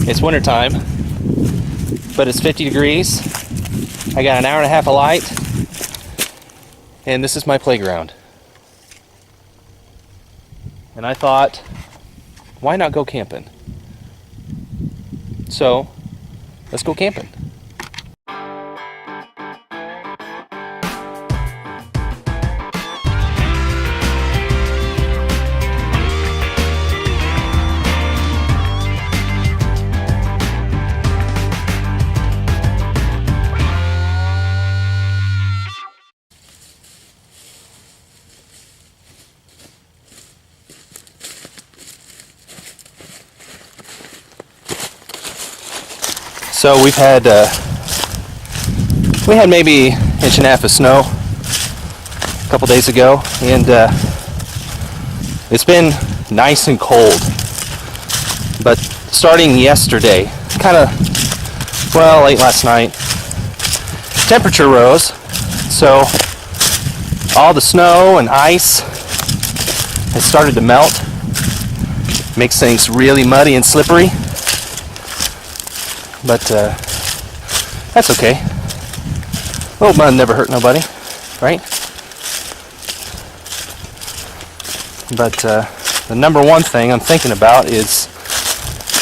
It's winter time, but it's 50 degrees. I got an hour and a half of light, and this is my playground. And I thought, why not go camping? So, let's go camping. So we had maybe an inch and a half of snow a couple days ago, and it's been nice and cold. But starting yesterday, late last night, temperature rose, so all the snow and ice has started to melt. Makes things really muddy and slippery. But that's okay. A little mud never hurt nobody, right? But the number one thing I'm thinking about is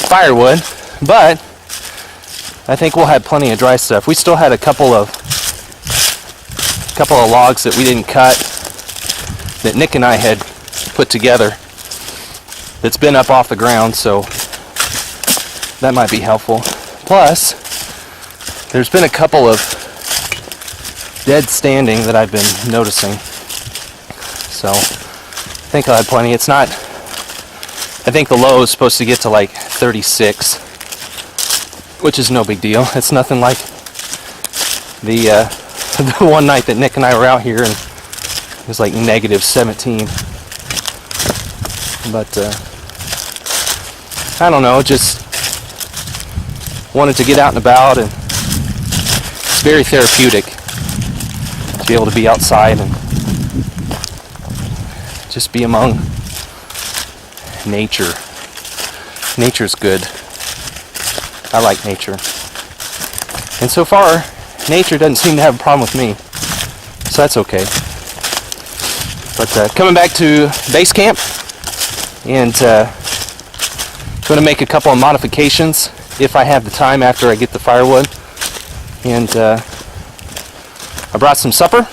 firewood. But I think we'll have plenty of dry stuff. We still had a couple of logs that we didn't cut that Nick and I had put together. That's been up off the ground, so that might be helpful. Plus, there's been a couple of dead standing that I've been noticing. So, I think I'll have plenty. It's not, I think the low is supposed to get to like 36, which is no big deal. It's nothing like the one night that Nick and I were out here and it was like negative 17. But, I don't know, just wanted to get out and about, and it's very therapeutic to be able to be outside and just be among nature. Nature's good. I like nature. And so far, nature doesn't seem to have a problem with me, so that's okay. But coming back to base camp, and going to make a couple of modifications if I have the time after I get the firewood. And I brought some supper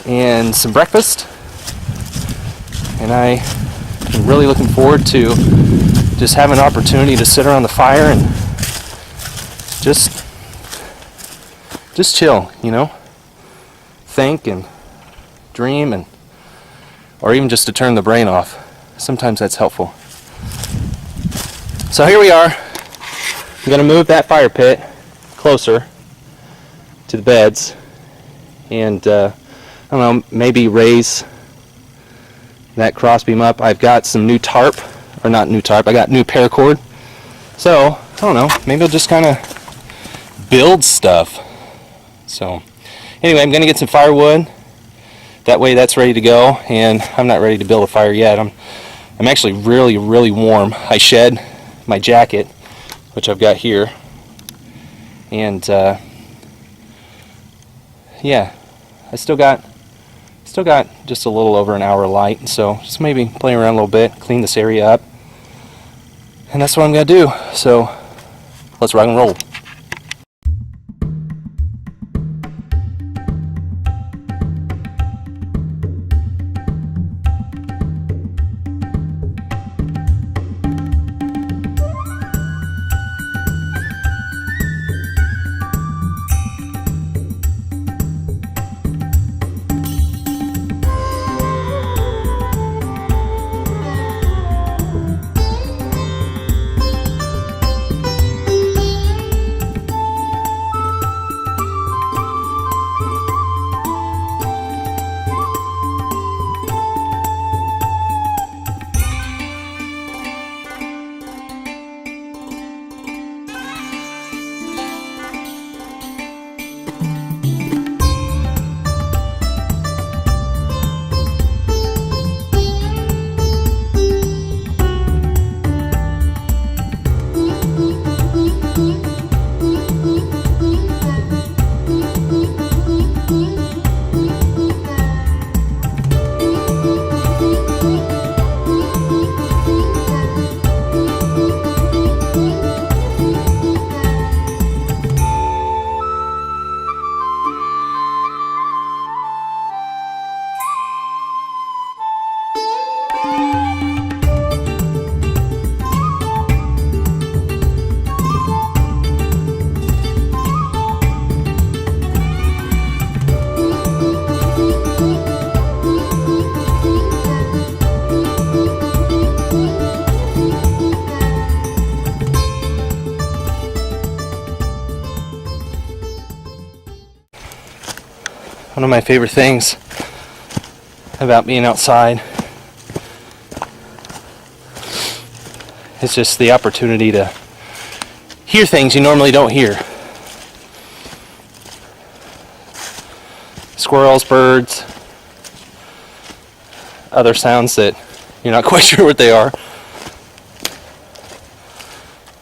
and some breakfast, and I am really looking forward to just having an opportunity to sit around the fire and just chill, think and dream, and or even just to turn the brain off. Sometimes that's helpful. So here we are. I'm going to move that fire pit closer to the beds, and I don't know, maybe raise that crossbeam up. I've got some new tarp, or not new tarp, I got new paracord. So, I don't know, maybe I'll just kind of build stuff. So, anyway, I'm going to get some firewood. That way that's ready to go, and I'm not ready to build a fire yet. I'm actually really, really warm. I shed my jacket, which I've got here, and yeah, I still got just a little over an hour of light, so just maybe play around a little bit, clean this area up, and that's what I'm gonna do. So let's rock and roll. One of my favorite things about being outside is just the opportunity to hear things you normally don't hear. Squirrels, birds, other sounds that you're not quite sure what they are.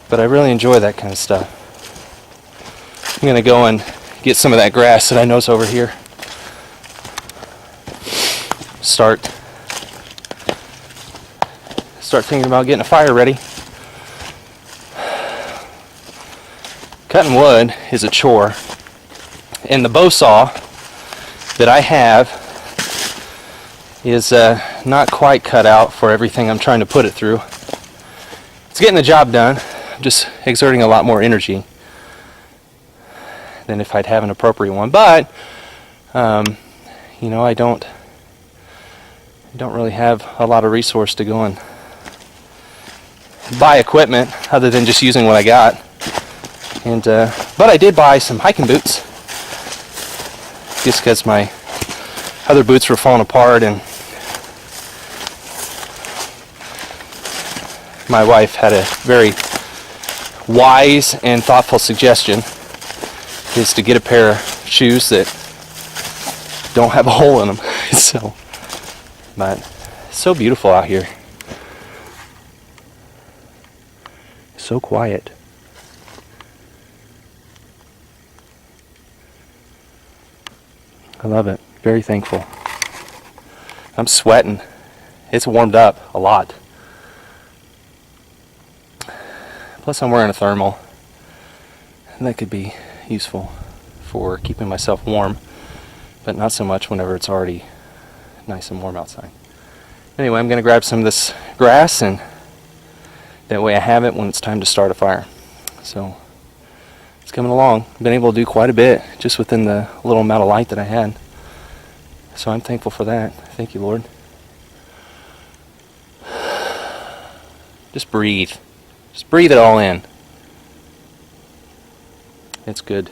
But I really enjoy that kind of stuff. I'm going to go and get some of that grass that I know's over here. Start thinking about getting a fire ready. Cutting wood is a chore. And the bow saw that I have is not quite cut out for everything I'm trying to put it through. It's getting the job done. I'm just exerting a lot more energy than if I'd have an appropriate one. But you know, I don't really have a lot of resource to go and buy equipment other than just using what I got. And but I did buy some hiking boots, just because my other boots were falling apart, and my wife had a very wise and thoughtful suggestion, is to get a pair of shoes that don't have a hole in them. So, but it's so beautiful out here. So quiet. I love it. Very thankful. I'm sweating. It's warmed up a lot. Plus I'm wearing a thermal, and that could be useful for keeping myself warm, but not so much whenever it's already nice and warm outside. Anyway, I'm going to grab some of this grass, and that way I have it when it's time to start a fire. So it's coming along. I've been able to do quite a bit just within the little amount of light that I had. So I'm thankful for that. Thank you, Lord. Just breathe. Just breathe it all in. It's good.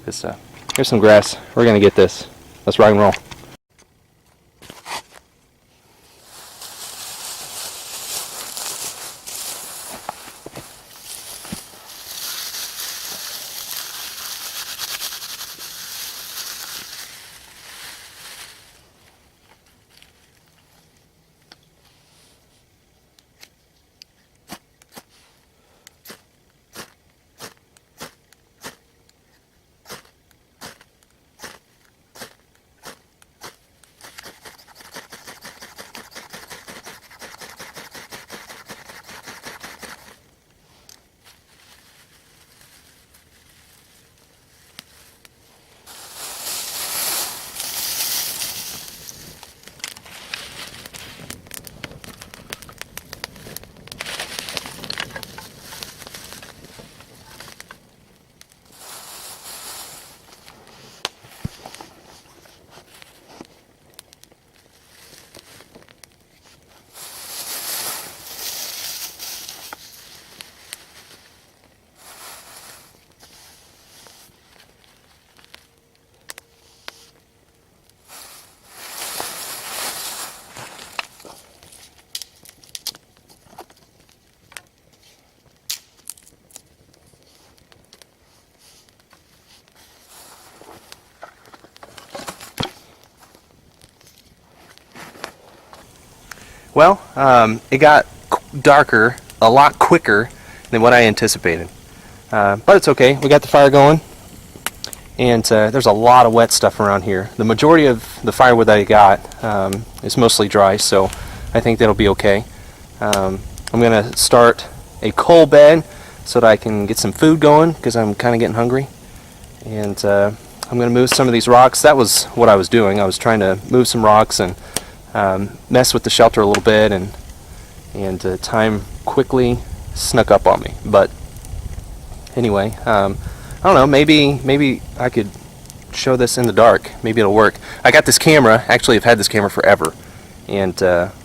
Good stuff. Here's some grass. We're going to get this. Let's rock and roll. Well, it got darker a lot quicker than what I anticipated. But it's okay. We got the fire going, and there's a lot of wet stuff around here. The majority of the firewood that I got is mostly dry, so I think that'll be okay. I'm going to start a coal bed so that I can get some food going, because I'm kind of getting hungry. And I'm going to move some of these rocks. That was what I was doing. I was trying to move some rocks and mess with the shelter a little bit, and time quickly snuck up on me. But anyway, I don't know, maybe I could show this in the dark. Maybe it'll work. I got this camera. Actually, I've had this camera forever, and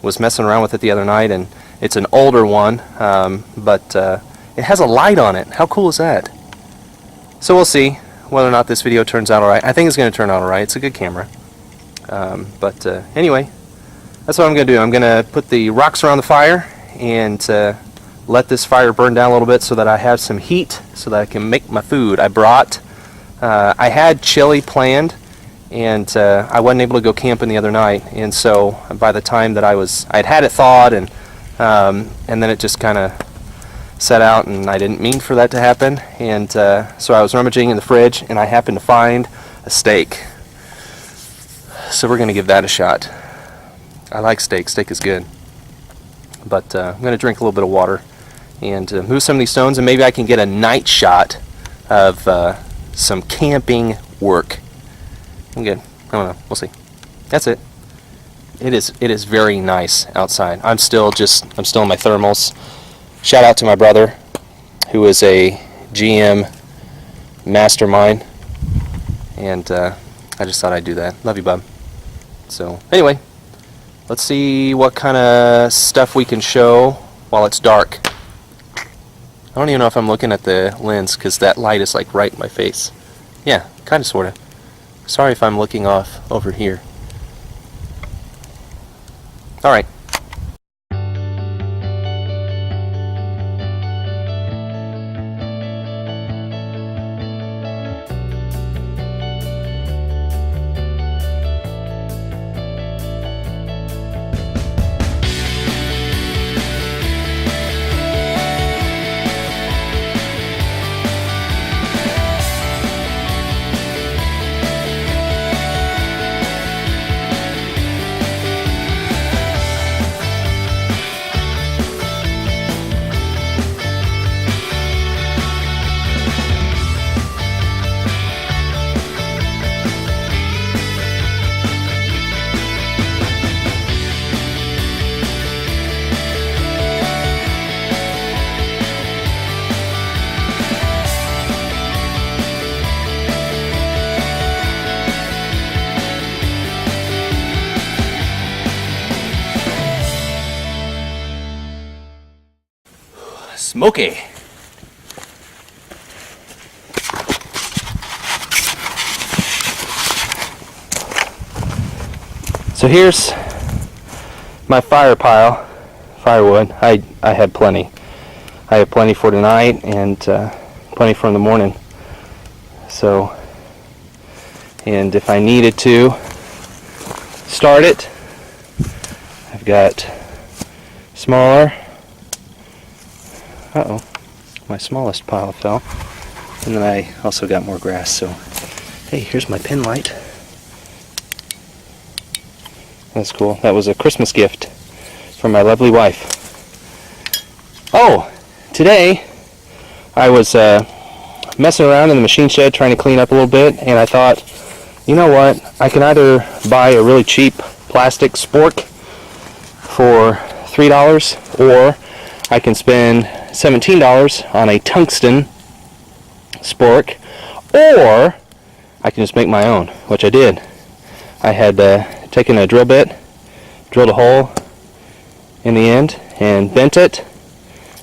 was messing around with it the other night, and it's an older one, but it has a light on it. How cool is that? So we'll see whether or not this video turns out alright. I think it's going to turn out alright. It's a good camera. But anyway, that's what I'm going to do. I'm going to put the rocks around the fire and let this fire burn down a little bit so that I have some heat so that I can make my food. I had chili planned, and I wasn't able to go camping the other night, and so by the time that I'd had it thawed, and then it just kind of set out, and I didn't mean for that to happen, and so I was rummaging in the fridge, and I happened to find a steak. So we're going to give that a shot. I like steak. Steak is good. But I'm going to drink a little bit of water and move some of these stones, and maybe I can get a night shot of some camping work. I'm good. I don't know. We'll see. That's it. It is very nice outside. I'm still in my thermals. Shout out to my brother, who is a GM mastermind, and I just thought I'd do that. Love you, bub. So anyway, let's see what kind of stuff we can show while it's dark. I don't even know if I'm looking at the lens because that light is like right in my face. Yeah, kind of, sort of. Sorry if I'm looking off over here. Alright. Smoky. So here's my fire pile, firewood. I had plenty. I have plenty for tonight and plenty for in the morning. So, and if I needed to start it, I've got smaller. Uh-oh, my smallest pile fell. And then I also got more grass, so hey, here's my pin light. That's cool. That was a Christmas gift from my lovely wife. Oh, today I was messing around in the machine shed trying to clean up a little bit, and I thought, you know what, I can either buy a really cheap plastic spork for $3, or I can spend $17 on a tungsten spork, or I can just make my own, which I did. I had taken a drill bit, drilled a hole in the end, and bent it,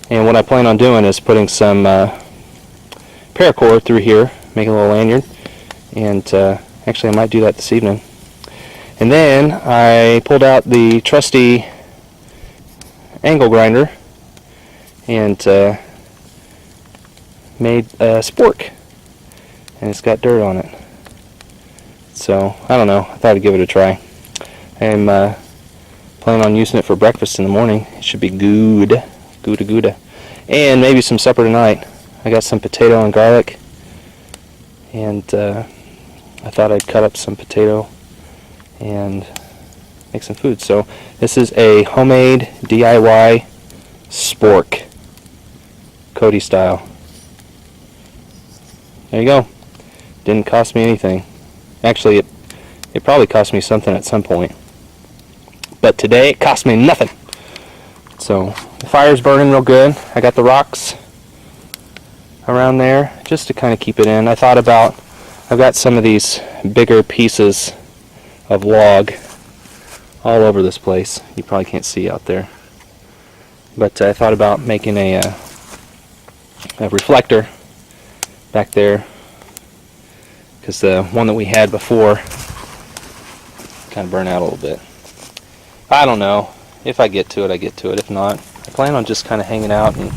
and what I plan on doing is putting some paracord through here, make a little lanyard, and actually I might do that this evening. And then I pulled out the trusty angle grinder and made a spork, and it's got dirt on it. So I don't know, I thought I'd give it a try. I'm planning on using it for breakfast in the morning. It should be good, gouda, and maybe some supper tonight. I got some potato and garlic, and I thought I'd cut up some potato and make some food. So this is a homemade DIY spork, Cody style. There you go. Didn't cost me anything. Actually, it probably cost me something at some point, but today it cost me nothing. So the fire's burning real good. I got the rocks around there just to kind of keep it in. I thought about, I've got some of these bigger pieces of log all over this place. You probably can't see out there, but I thought about making a reflector back there because the one that we had before kind of burned out a little bit. I don't know. If I get to it, I get to it. If not, I plan on just kind of hanging out and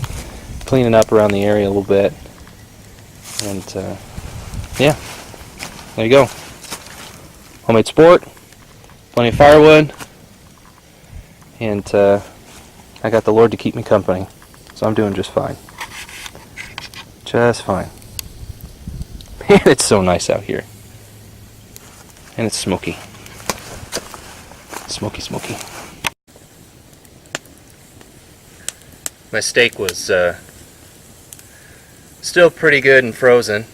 cleaning up around the area a little bit. And yeah, there you go. Homemade sport, plenty of firewood, and I got the Lord to keep me company, so I'm doing just fine. Just fine. Man, it's so nice out here. And it's smoky. Smoky, smoky. My steak was still pretty good and frozen,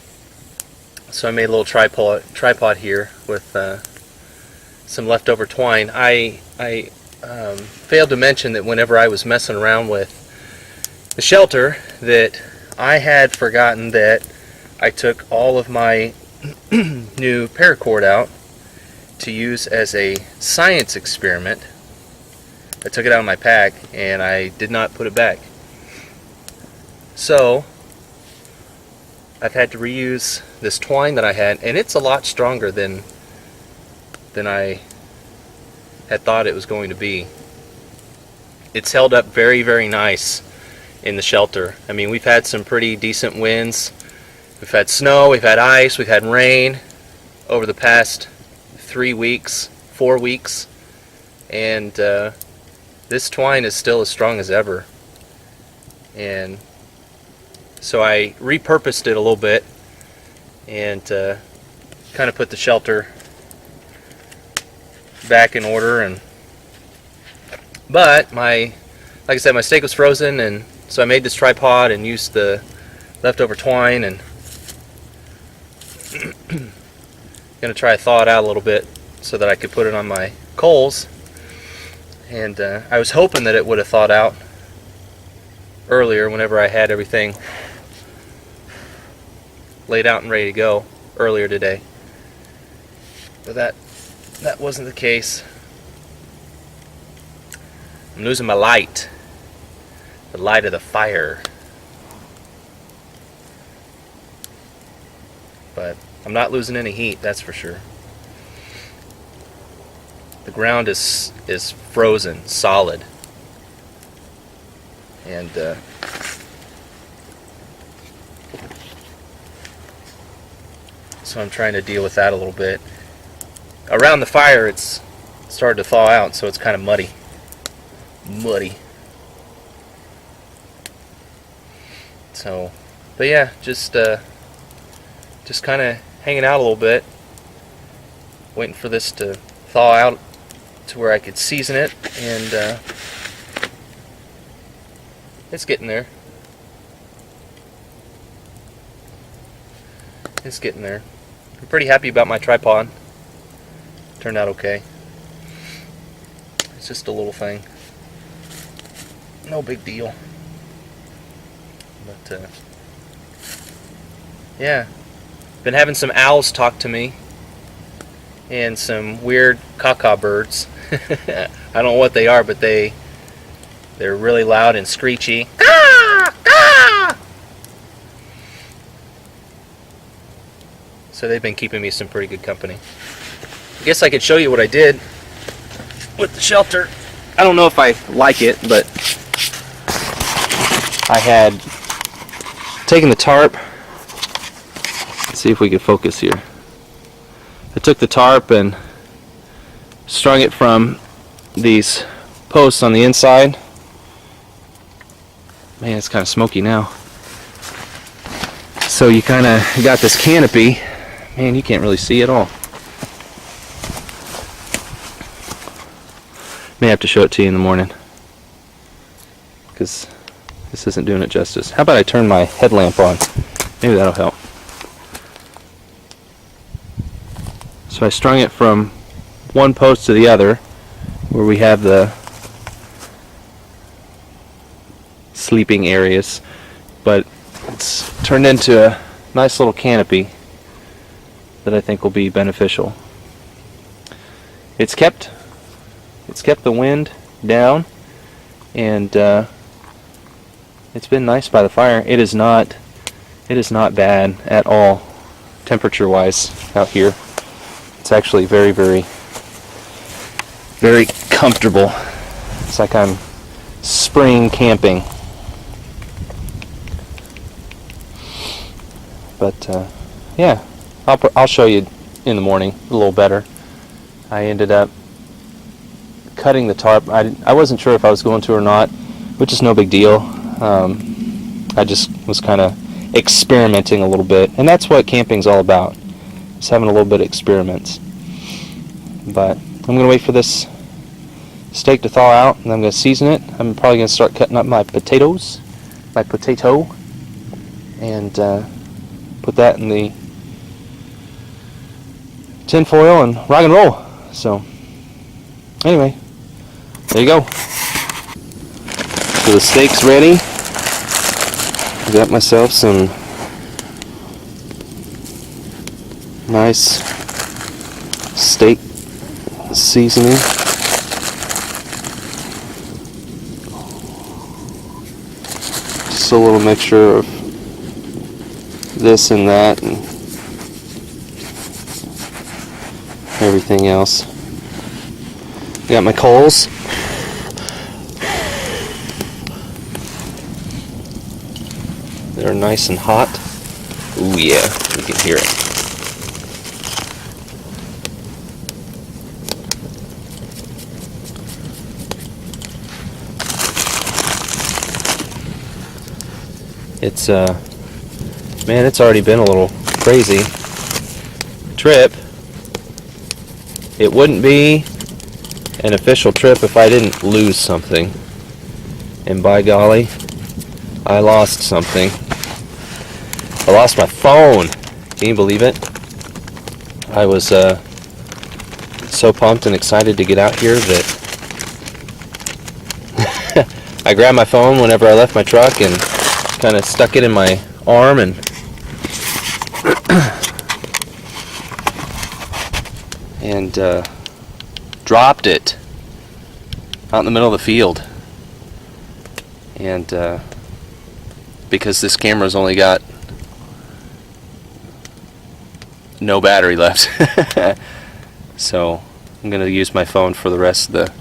so I made a little tripod here with some leftover twine. I failed to mention that whenever I was messing around with the shelter, that I had forgotten that I took all of my new paracord out to use as a science experiment. I took it out of my pack and I did not put it back. So I've had to reuse this twine that I had, and it's a lot stronger than I had thought it was going to be. It's held up very, very nice in the shelter. I mean, we've had some pretty decent winds. We've had snow, we've had ice, we've had rain over the past 3 weeks, 4 weeks, and this twine is still as strong as ever. And so I repurposed it a little bit and kind of put the shelter back in order. But like I said, my steak was frozen, and so I made this tripod and used the leftover twine, and gonna try to thaw it out a little bit so that I could put it on my coals. And I was hoping that it would have thawed out earlier whenever I had everything laid out and ready to go earlier today, but that wasn't the case. I'm losing my light, the light of the fire, but I'm not losing any heat, that's for sure. The ground is frozen solid, and so I'm trying to deal with that a little bit. Around the fire, it's started to thaw out, so it's kind of muddy. So, but yeah, just kind of hanging out a little bit, waiting for this to thaw out to where I could season it, and it's getting there. It's getting there. I'm pretty happy about my tripod. Turned out okay. It's just a little thing. No big deal. But yeah, been having some owls talk to me, and some weird caca birds. I don't know what they are, but they're really loud and screechy. Caw, caw! So they've been keeping me some pretty good company. I guess I could show you what I did with the shelter. I don't know if I like it, but I had taken the tarp. Let's see if we can focus here. I took the tarp and strung it from these posts on the inside. Man, it's kind of smoky now. So you kind of got this canopy. Man, you can't really see at all. May have to show it to you in the morning, because this isn't doing it justice. How about I turn my headlamp on? Maybe that'll help. So I strung it from one post to the other, where we have the sleeping areas, but it's turned into a nice little canopy that I think will be beneficial. It's kept the wind down, and it's been nice by the fire. It is not bad at all. temperature-wise out here. It's actually very, very, very comfortable. It's like I'm spring camping. But yeah, I'll show you in the morning a little better. I ended up cutting the tarp. I wasn't sure if I was going to or not, which is no big deal. I just was kind of experimenting a little bit, and that's what camping's all about. It's having a little bit of experiments. But I'm going to wait for this steak to thaw out, and I'm going to season it. I'm probably going to start cutting up my potato, and put that in the tin foil and rock and roll. So anyway, there you go. So the steak's ready. Got myself some nice steak seasoning. Just a little mixture of this and that and everything else. Got my coals. They're nice and hot. Ooh yeah, you can hear it. It's man, it's already been a little crazy trip. It wouldn't be an official trip if I didn't lose something. And by golly, I lost something. I lost my phone. Can you believe it? I was so pumped and excited to get out here that I grabbed my phone whenever I left my truck and kind of stuck it in my arm and dropped it out in the middle of the field. And because this camera's only got no battery left, so I'm gonna use my phone for the rest of the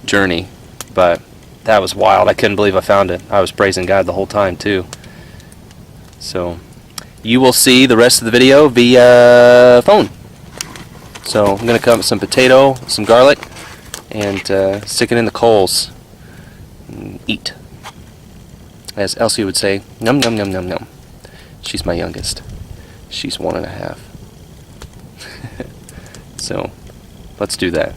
journey. But that was wild. I couldn't believe I found it. I was praising God the whole time too. So you will see the rest of the video via phone. So I'm gonna cut up some potato, some garlic, and stick it in the coals and eat. As Elsie would say, num num num num num. She's my youngest. She's 1.5. So let's do that.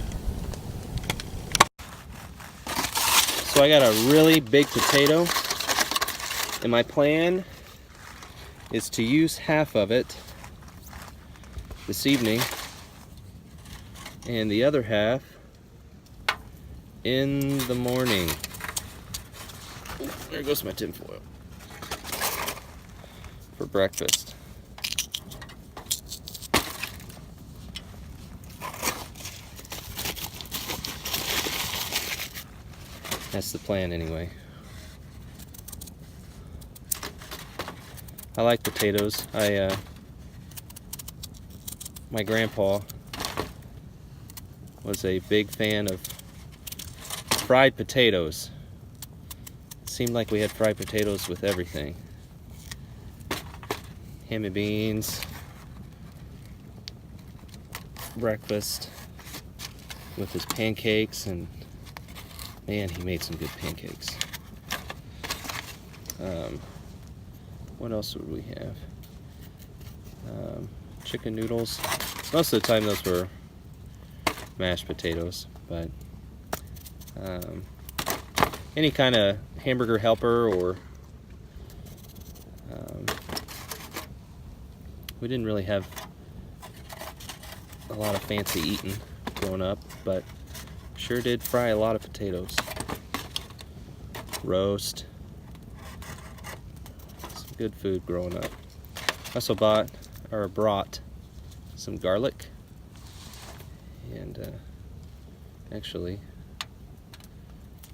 So I got a really big potato, and my plan is to use half of it this evening and the other half in the morning. There goes my tin foil for breakfast. That's the plan anyway. I like potatoes. My grandpa was a big fan of fried potatoes. It seemed like we had fried potatoes with everything. Ham and beans, breakfast with his pancakes, and man, he made some good pancakes. What else would we have? Chicken noodles. Most of the time those were mashed potatoes, but any kind of hamburger helper, or we didn't really have a lot of fancy eating growing up, but sure did fry a lot of potatoes. Roast. Some good food growing up. I also brought some garlic, and actually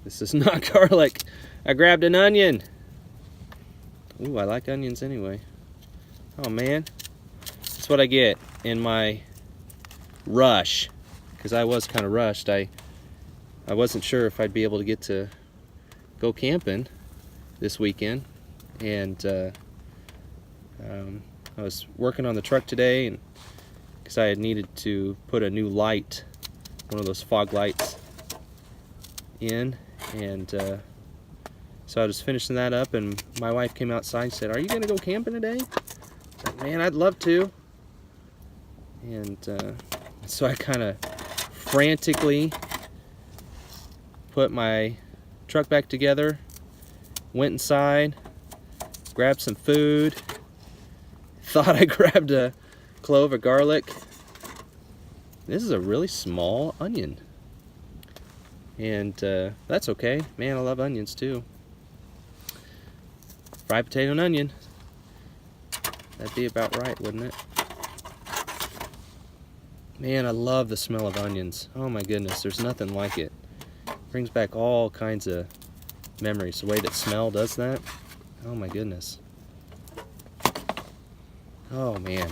this is not garlic. I grabbed an onion. Ooh, I like onions anyway. Oh man, That's what I get in my rush, because I was kind of rushed. I wasn't sure if I'd be able to get to go camping this weekend, and I was working on the truck today, and because I had needed to put a new light, one of those fog lights, in, and so I was finishing that up, and my wife came outside and said, "Are you gonna go camping today?" I said, "Man, I'd love to." And so I kind of frantically put my truck back together, went inside, grabbed some food, thought I grabbed a clove of garlic. This is a really small onion, and that's okay. Man, I love onions too. Fried potato and onion. That'd be about right, wouldn't it? Man, I love the smell of onions. Oh my goodness, there's nothing like it. Brings back all kinds of memories. The way that smell does that. Oh my goodness. Oh man.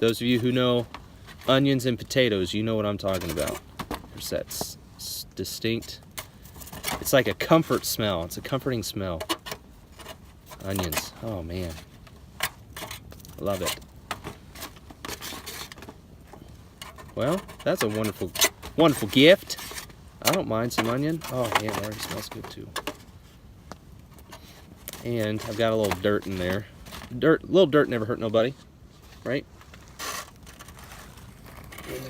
Those of you who know onions and potatoes, you know what I'm talking about. There's that distinct, it's like a comfort smell. It's a comforting smell. Onions. Oh man. Love it. Well, that's a wonderful, wonderful gift. I don't mind some onion. Oh man, it already smells good too. And I've got a little dirt in there. Little dirt never hurt nobody, right?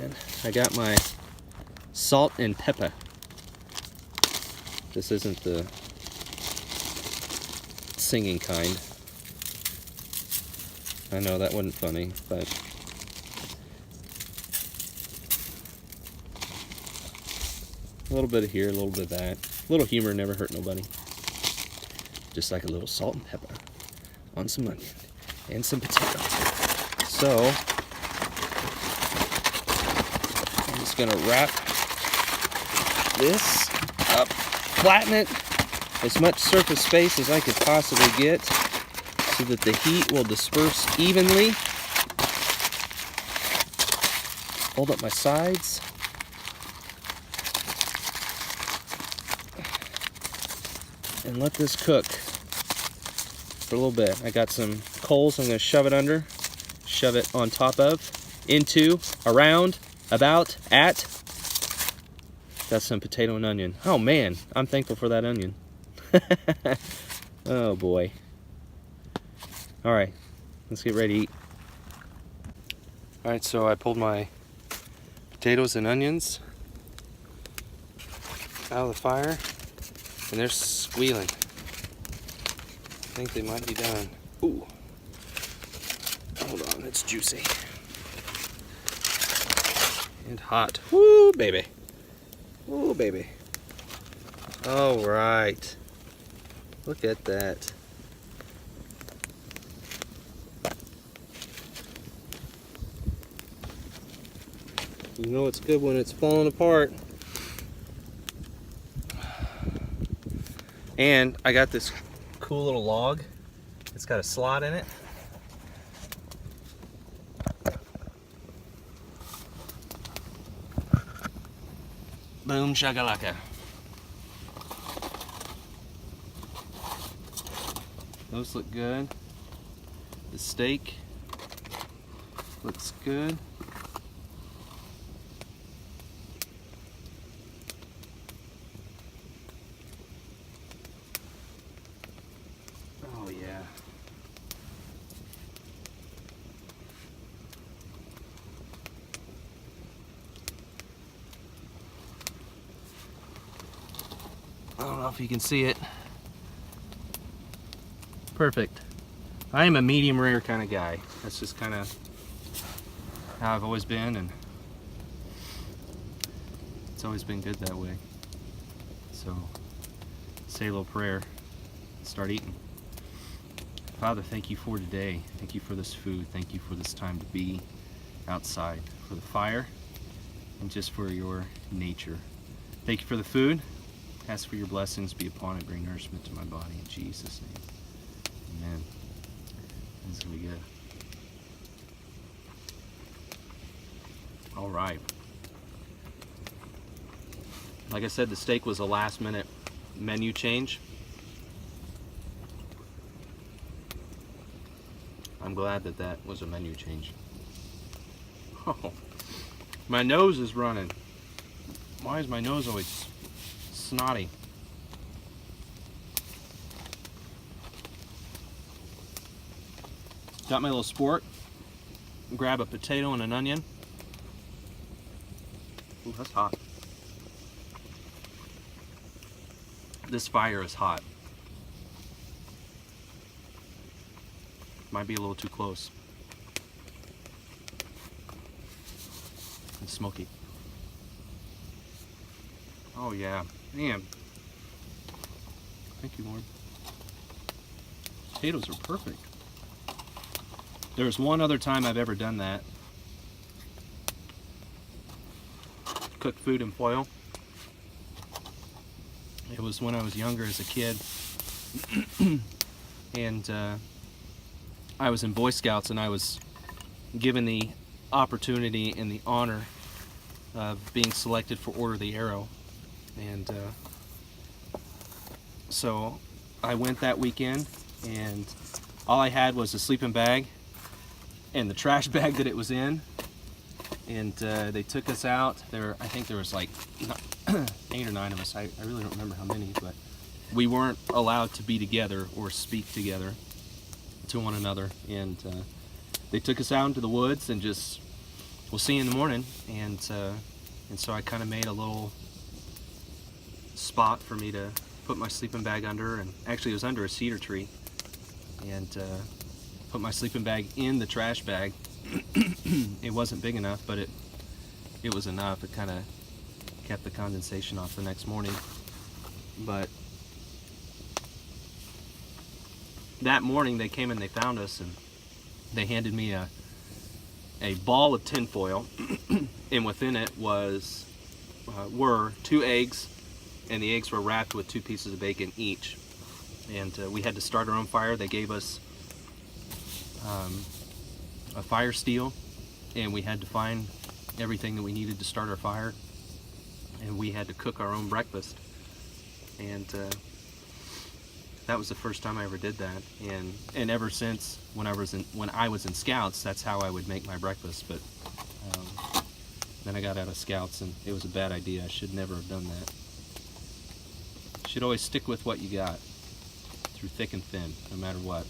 And I got my salt and pepper. This isn't the singing kind. I know that wasn't funny, but a little bit of here, a little bit of that. A little humor never hurt nobody. Just like a little salt and pepper on some onion and some potato. So I'm just gonna wrap this up, flatten it as much surface space as I could possibly get so that the heat will disperse evenly. Hold up my sides. And let this cook for a little bit. I got some coals I'm going to shove it under, shove it on top of, into, around, about, at. Got some potato and onion. Oh man, I'm thankful for that onion. Oh boy. Alright, let's get ready to eat. Alright, so I pulled my potatoes and onions out of the fire, and they're squealing. I think they might be done. Ooh. Hold on, it's juicy. And hot. Woo, baby. Woo, baby. All right. Look at that. You know it's good when it's falling apart. And I got this cool little log. It's got a slot in it. Boom shakalaka. Those look good. The steak looks good. Oh yeah. I don't know if you can see it. Perfect. I am a medium rare kind of guy. That's just kind of how I've always been, and it's always been good that way. So, say a little prayer, start eating. Father, thank you for today. Thank you for this food. Thank you for this time to be outside, for the fire, and just for your nature. Thank you for the food. Ask for your blessings be upon it. Bring nourishment to my body in Jesus' name. Amen. This is going to be good. All right. Like I said, the steak was a last minute menu change. I'm glad that that was a menu change. Oh, my nose is running. Why is my nose always snotty? Got my little sport. Grab a potato and an onion. Ooh, that's hot. This fire is hot. Might be a little too close. It's smoky. Oh yeah, man. Thank you, Lord. Potatoes are perfect. There's one other time I've ever done that. Cooked food in foil. It was when I was younger as a kid. And I was in Boy Scouts, and I was given the opportunity and the honor of being selected for Order of the Arrow. And so I went that weekend, and all I had was a sleeping bag and the trash bag that it was in. And they took us out. I think there was like 8 or 9 of us. I really don't remember how many, but we weren't allowed to be together or speak together to one another. And they took us out into the woods and just, we'll see you in the morning. And so I kind of made a little spot for me to put my sleeping bag under, and actually it was under a cedar tree, and put my sleeping bag in the trash bag. It wasn't big enough, but it was enough. It kind of kept the condensation off the next morning. But that morning they came and they found us, and they handed me a ball of tin foil, and within it were 2 eggs, and the eggs were wrapped with 2 pieces of bacon each. And we had to start our own fire. They gave us a fire steel, and we had to find everything that we needed to start our fire, and we had to cook our own breakfast. And that was the first time I ever did that, and ever since when I was in Scouts, that's how I would make my breakfast. But then I got out of Scouts, and it was a bad idea. I should never have done that. You should always stick with what you got through thick and thin, no matter what.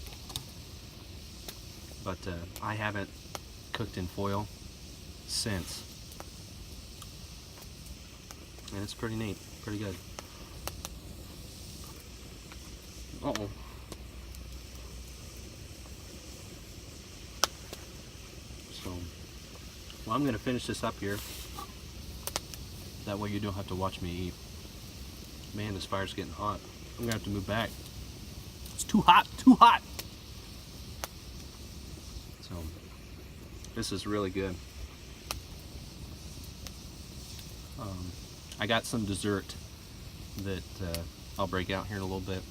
But I haven't cooked in foil since, and it's pretty neat, pretty good. Uh-oh. So, well, I'm going to finish this up here. That way you don't have to watch me eat. Man, this fire's getting hot. I'm going to have to move back. It's too hot, too hot! So, this is really good. I got some dessert that I'll break out here in a little bit.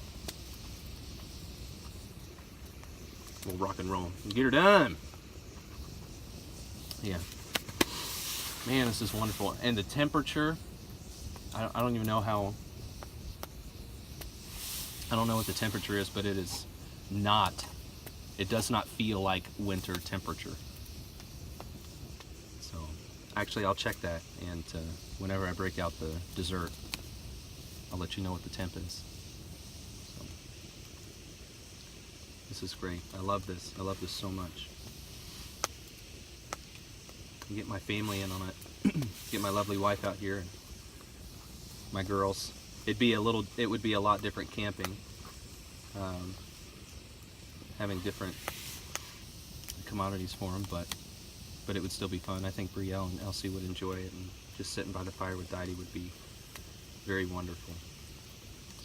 We'll rock and roll. Get her done! Yeah. Man, this is wonderful. And the temperature, I don't even know how, I don't know what the temperature is, but it is not, it does not feel like winter temperature. So, actually I'll check that, and whenever I break out the dessert, I'll let you know what the temp is. So, this is great. I love this. I love this so much. Get my family in on it. Get my lovely wife out here, and my girls. It would be a lot different camping, having different commodities for them, but it would still be fun. I think Brielle and Elsie would enjoy it, and just sitting by the fire with Didi would be very wonderful.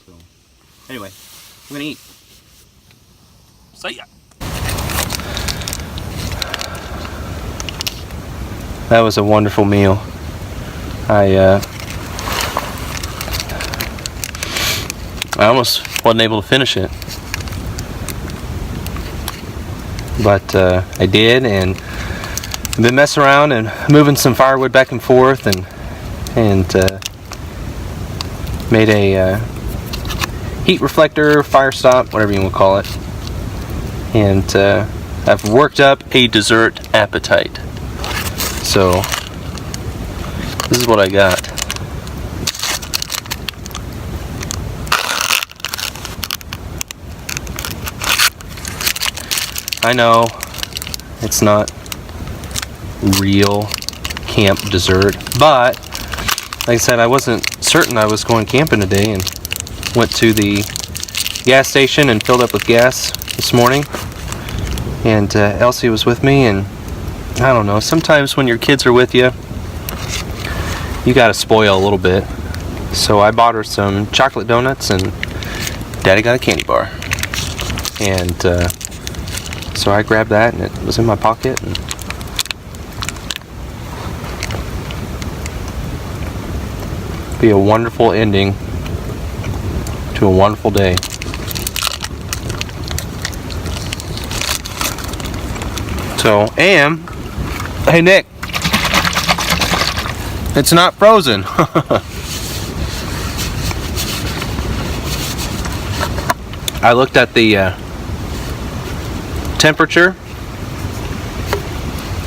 So, anyway, I'm gonna eat. See ya. That was a wonderful meal. I almost wasn't able to finish it, but I did, and been messing around and moving some firewood back and forth, and made a heat reflector, fire stop, whatever you want to call it. And I've worked up a dessert appetite. So this is what I got. I know it's not real camp dessert, but like I said, I wasn't certain I was going camping today, and went to the gas station and filled up with gas this morning. And Elsie was with me, and I don't know, sometimes when your kids are with you, you gotta spoil a little bit. So I bought her some chocolate donuts, and Daddy got a candy bar. And so I grabbed that, and it was in my pocket. And be a wonderful ending to a wonderful day. So, and hey Nick, it's not frozen. I looked at the temperature,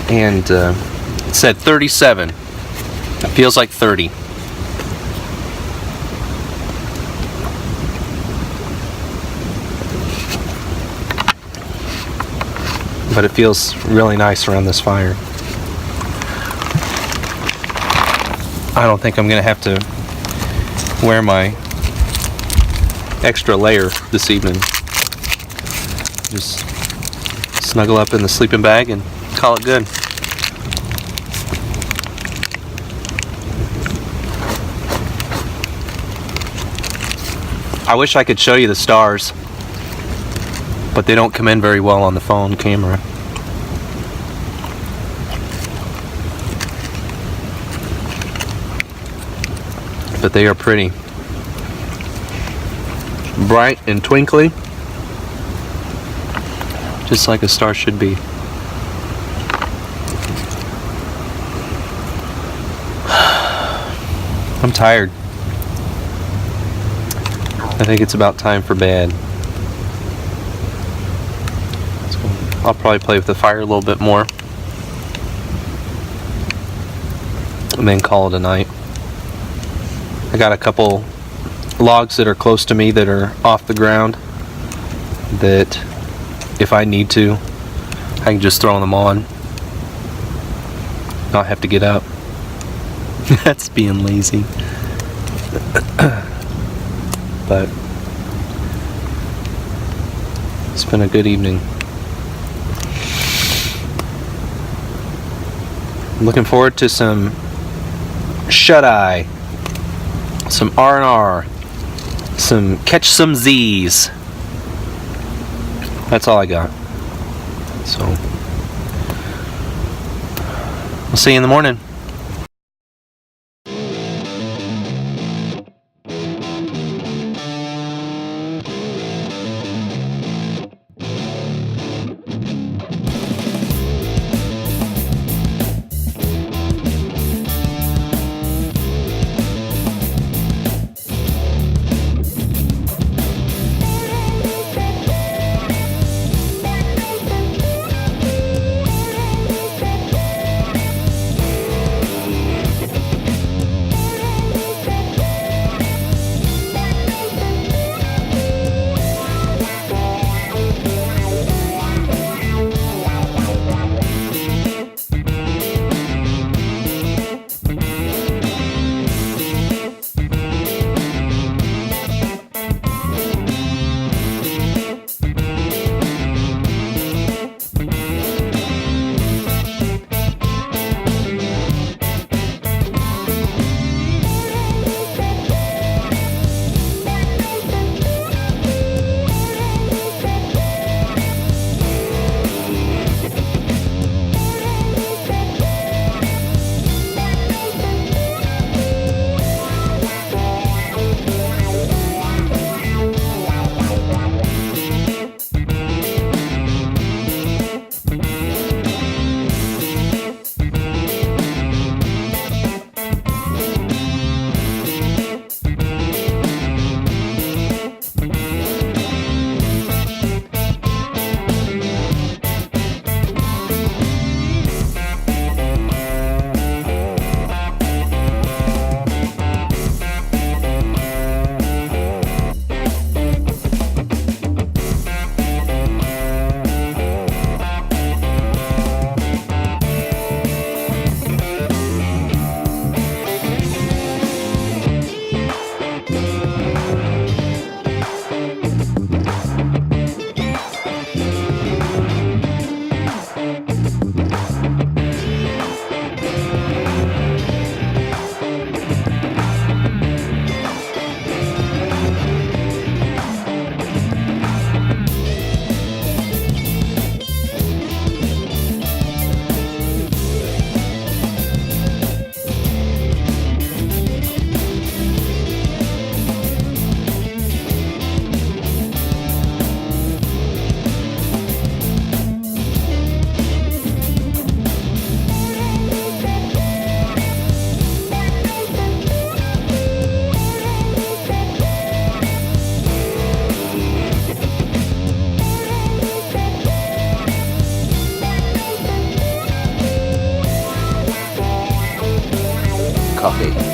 and it said 37. It feels like 30. But it feels really nice around this fire. I don't think I'm gonna have to wear my extra layer this evening. Just snuggle up in the sleeping bag and call it good. I wish I could show you the stars, but they don't come in very well on the phone camera. But they are pretty. Bright and twinkly, just like a star should be. I'm tired. I think it's about time for bed. So I'll probably play with the fire a little bit more, and then call it a night. I got a couple logs that are close to me that are off the ground that if I need to, I can just throw them on, not have to get up. That's being lazy. But it's been a good evening. I'm looking forward to some shut-eye, some R&R, some catch some Z's. That's all I got. So we'll see you in the morning. coffee.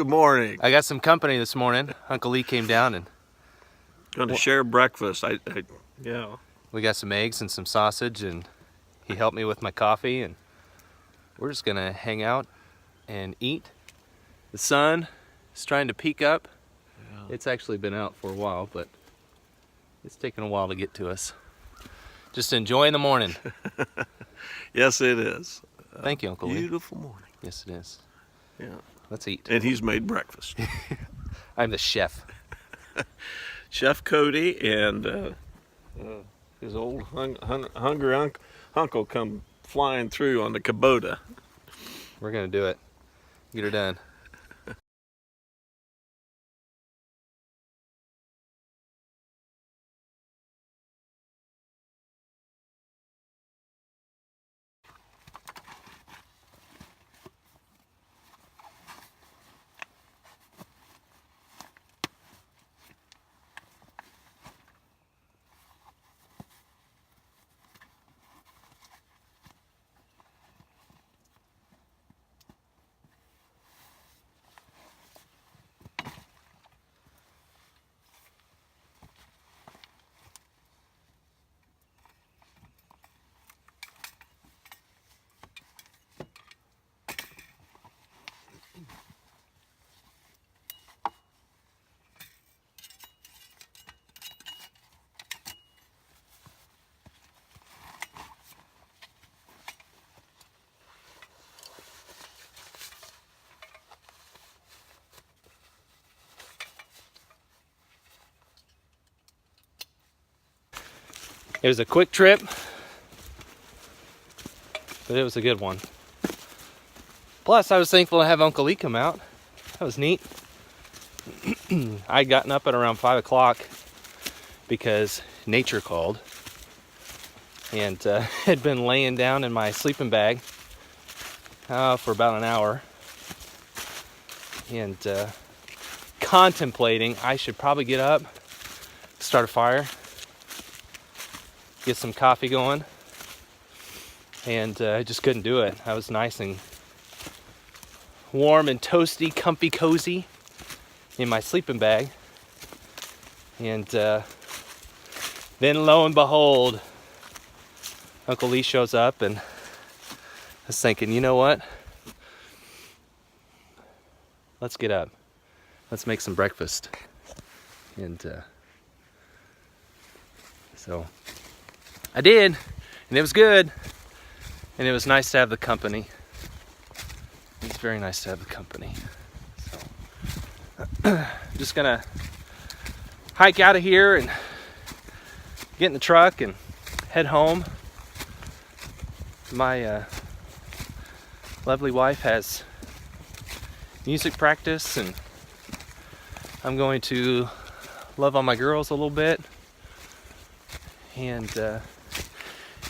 Good morning. I got some company this morning. Uncle Lee came down and Going to share breakfast. Yeah. we got some eggs and some sausage, and he helped me with my coffee, and we're just gonna hang out and eat. The sun is trying to peek up. Yeah. It's actually been out for a while, but it's taken a while to get to us. Just enjoying the morning. Yes, it is. Thank you, Uncle Lee. Beautiful morning. Yes, it is. Yeah. Let's eat. And he's made breakfast. I'm the chef. Chef Cody and his old hungry uncle come flying through on the Kubota. We're gonna do it. Get her done. It was a quick trip, but it was a good one. Plus, I was thankful to have Uncle Lee come out. That was neat. I'd gotten up at around 5 o'clock because nature called, and had been laying down in my sleeping bag for about an hour and contemplating I should probably get up, start a fire, get some coffee going, and I just couldn't do it. I was nice and warm and toasty, comfy, cozy in my sleeping bag, and then lo and behold, Uncle Lee shows up, and I was thinking, you know what? Let's get up. Let's make some breakfast. And so I did, and it was good, and it was nice to have the company. It's very nice to have the company. So I'm just gonna hike out of here and get in the truck and head home. My lovely wife has music practice, and I'm going to love on my girls a little bit, and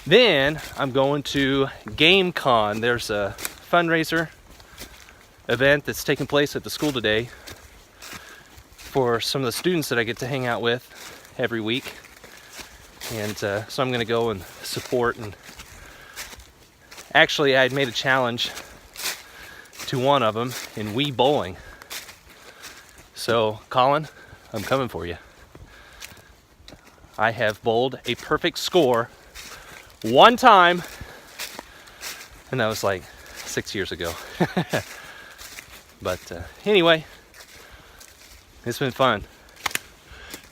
then I'm going to GameCon. There's a fundraiser event that's taking place at the school today for some of the students that I get to hang out with every week, and so I'm going to go and support. And actually, I had made a challenge to one of them in Wii bowling. So, Colin, I'm coming for you. I have bowled a perfect score one time, and that was like 6 years ago. But anyway, it's been fun.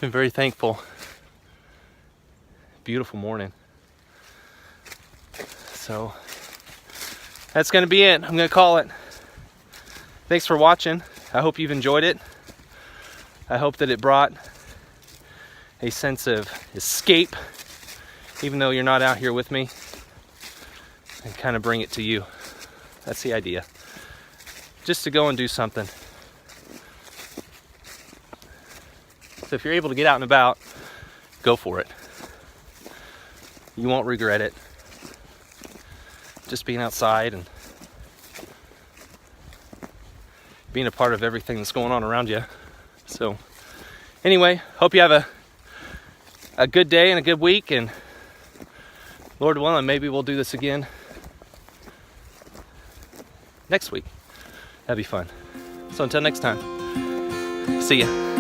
Been very thankful. Beautiful morning. So that's gonna be it. I'm gonna call it. Thanks for watching. I hope you've enjoyed it. I hope that it brought a sense of escape, even though you're not out here with me, and kind of bring it to you. That's the idea. Just to go and do something. So if you're able to get out and about, go for it. You won't regret it. Just being outside and being a part of everything that's going on around you. So anyway, hope you have a good day and a good week, and Lord willing, maybe we'll do this again next week. That'd be fun. So until next time, see ya.